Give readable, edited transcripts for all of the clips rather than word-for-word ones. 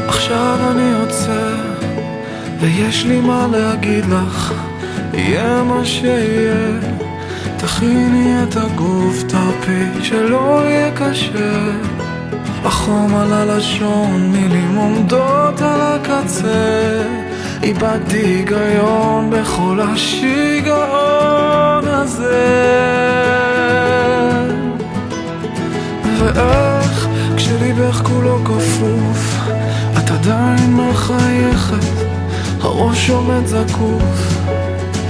עכשיו אני יוצא, ויש לי מה להגיד לך, יהיה מה שיהיה. תכיני את הגוף, תרפי, שלא יהיה קשה. החום על הלשון, מילים עומדות על הקצה. איבדתי היגיון בכל השיגעון הזה. ואיך כשליבך כולו כפוף, את עדיין מחייכת, הראש עומד זקוף,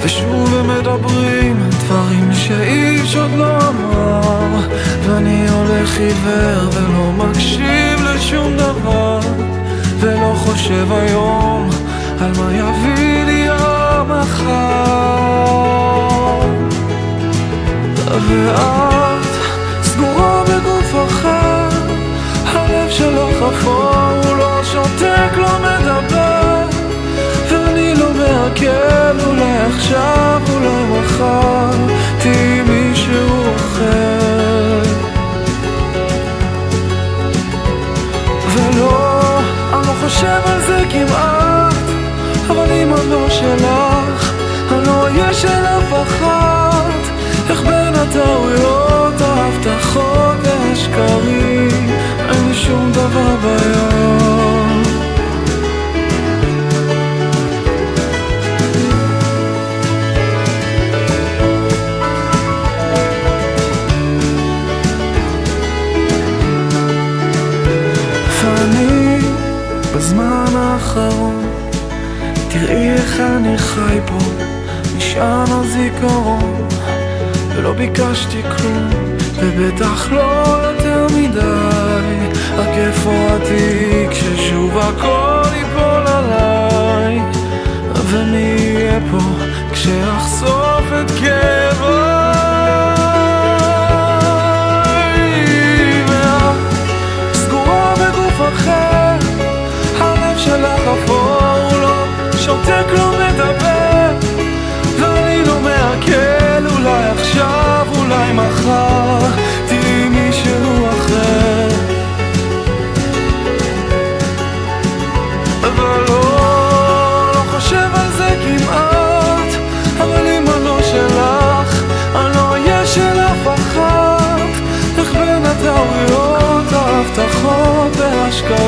ושוב הם מדברים דברים שאיש עוד לא אמר, ואני הולך עיוור ולא מקשיב לשום דבר, ולא חושב היום על מה יביא לי המחר. ואת סגורה בגוף אחר, הלב שלך אפור, הוא לא שותק, לא מדבר, ואני לא מעכל, אולי עכשיו, אולי מחר תהי מישהו אחר. ולא, אני לא חושב על זה כמעט, אבל אם אני לא שלך, אני לא אהיה של אף אחת. איך בין הטעויות, ההבטחות והשקרים, אין לי שום דבר ביום. ואני בזמן האחרון, תראי איך אני חי פה, נשען הזיכרון, ולא ביקשתי כלום, ובטח לא יותר מדי. רק איפה עתיק כששוב הכל ייפול עליי, ומי יהיה פה כשאחשוף את כאביי. ואת סגורה בגוף אחר, הלב שלך אפור, הוא לא שותק, לא מדבר, ואני לא מעכל, אולי עכשיו, אולי מחר תהי מישהו אחר. אבל לא חושב על זה כמעט, אבל אם אני לא שלך, אני לא אהיה של אף אחת. איך בין הטעויות, ההבטחות והשקעות,